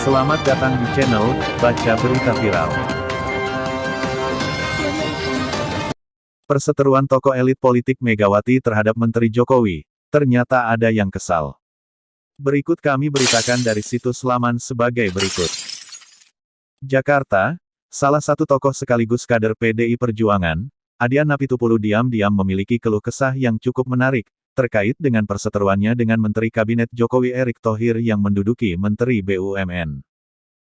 Selamat datang di channel Baca Berita Viral. Perseteruan tokoh elit politik Megawati terhadap Menteri Jokowi, ternyata ada yang kesal. Berikut kami beritakan dari situs laman sebagai berikut. Jakarta, salah satu tokoh sekaligus kader PDI Perjuangan, Adian Apitupulu diam-diam memiliki keluh kesah yang cukup menarik, terkait dengan perseteruannya dengan Menteri Kabinet Jokowi Erick Thohir yang menduduki Menteri BUMN.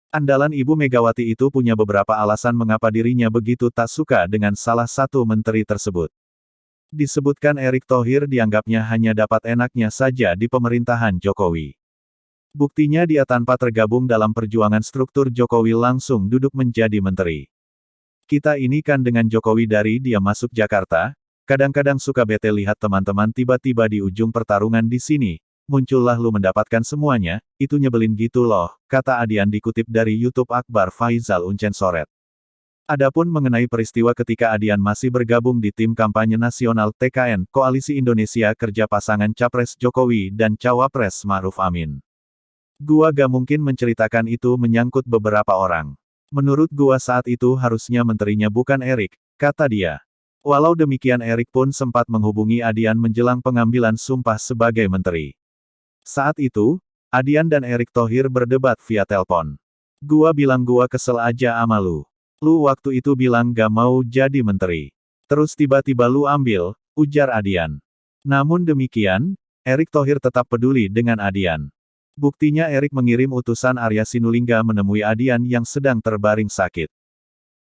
Andalan Ibu Megawati itu punya beberapa alasan mengapa dirinya begitu tak suka dengan salah satu menteri tersebut. Disebutkan Erick Thohir dianggapnya hanya dapat enaknya saja di pemerintahan Jokowi. Buktinya dia tanpa tergabung dalam perjuangan struktur Jokowi langsung duduk menjadi menteri. Kita ini kan dengan Jokowi dari dia masuk Jakarta, kadang-kadang suka bete lihat teman-teman tiba-tiba di ujung pertarungan di sini, muncullah lu mendapatkan semuanya, itu nyebelin gitu loh, kata Adian dikutip dari YouTube Akbar Faizal Uncensored. Adapun mengenai peristiwa ketika Adian masih bergabung di tim kampanye nasional TKN, Koalisi Indonesia Kerja pasangan Capres Jokowi dan Cawapres Ma'ruf Amin. Gua gak mungkin menceritakan itu menyangkut beberapa orang. Menurut gua saat itu harusnya menterinya bukan Erick, kata dia. Walau demikian Erick pun sempat menghubungi Adian menjelang pengambilan sumpah sebagai menteri. Saat itu, Adian dan Erick Thohir berdebat via telepon. Gua bilang gua kesel aja ama lu. Lu waktu itu bilang gak mau jadi menteri. Terus tiba-tiba lu ambil, ujar Adian. Namun demikian, Erick Thohir tetap peduli dengan Adian. Buktinya Erick mengirim utusan Arya Sinulinga menemui Adian yang sedang terbaring sakit.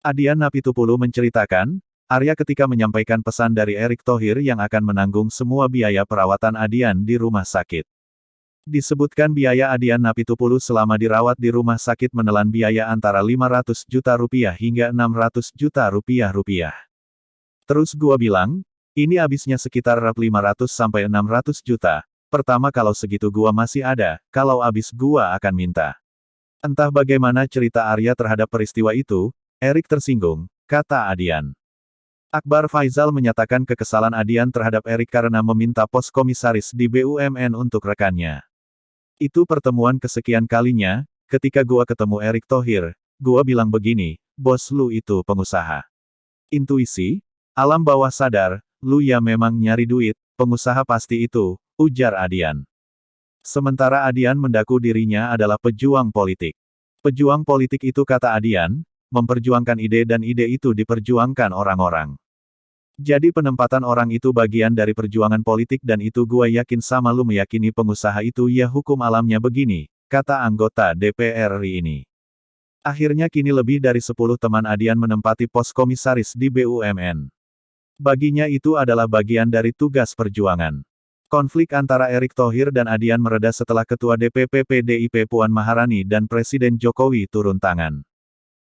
Adian Apitupulu menceritakan, Arya ketika menyampaikan pesan dari Erick Thohir yang akan menanggung semua biaya perawatan Adian di rumah sakit. Disebutkan biaya Adian Apitupulu selama dirawat di rumah sakit menelan biaya antara 500 juta rupiah hingga 600 juta rupiah. Terus gua bilang, ini habisnya sekitar 500 sampai 600 juta. Pertama kalau segitu gua masih ada, kalau habis gua akan minta. Entah bagaimana cerita Arya terhadap peristiwa itu, Erick tersinggung, kata Adian. Akbar Faizal menyatakan kekesalan Adian terhadap Erick karena meminta pos komisaris di BUMN untuk rekannya. Itu pertemuan kesekian kalinya, ketika gua ketemu Erick Thohir, gua bilang begini, bos lu itu pengusaha. Intuisi, alam bawah sadar, lu ya memang nyari duit, pengusaha pasti itu, ujar Adian. Sementara Adian mendaku dirinya adalah pejuang politik. Pejuang politik itu kata Adian, memperjuangkan ide dan ide itu diperjuangkan orang-orang. Jadi penempatan orang itu bagian dari perjuangan politik dan itu gua yakin sama lu meyakini pengusaha itu ya hukum alamnya begini, kata anggota DPR RI ini. Akhirnya kini lebih dari 10 teman Adian menempati pos komisaris di BUMN. Baginya itu adalah bagian dari tugas perjuangan. Konflik antara Erick Thohir dan Adian mereda setelah Ketua DPP PDIP Puan Maharani dan Presiden Jokowi turun tangan.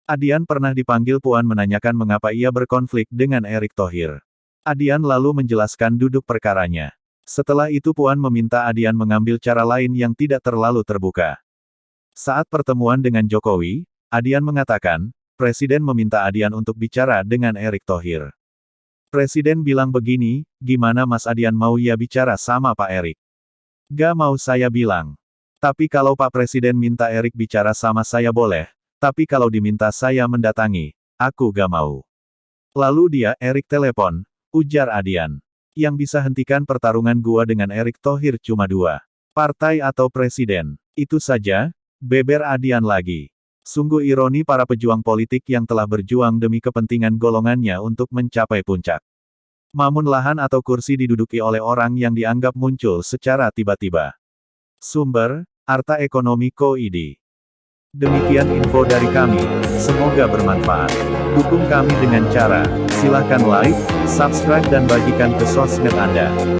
Adian pernah dipanggil Puan menanyakan mengapa ia berkonflik dengan Erick Thohir. Adian lalu menjelaskan duduk perkaranya. Setelah itu Puan meminta Adian mengambil cara lain yang tidak terlalu terbuka. Saat pertemuan dengan Jokowi, Adian mengatakan, Presiden meminta Adian untuk bicara dengan Erick Thohir. Presiden bilang begini, gimana Mas Adian mau ya bicara sama Pak Erick? Gak mau saya bilang. Tapi kalau Pak Presiden minta Erick bicara sama saya boleh. Tapi kalau diminta saya mendatangi, aku gak mau. Lalu dia, Erick telepon, ujar Adian. Yang bisa hentikan pertarungan gua dengan Erick Thohir cuma 2. Partai atau presiden. Itu saja, beber Adian lagi. Sungguh ironi para pejuang politik yang telah berjuang demi kepentingan golongannya untuk mencapai puncak. Namun lahan atau kursi diduduki oleh orang yang dianggap muncul secara tiba-tiba. Sumber, Arta Ekonomi Co.id. Demikian info dari kami, semoga bermanfaat. Dukung kami dengan cara, silakan like, subscribe dan bagikan ke sosmed Anda.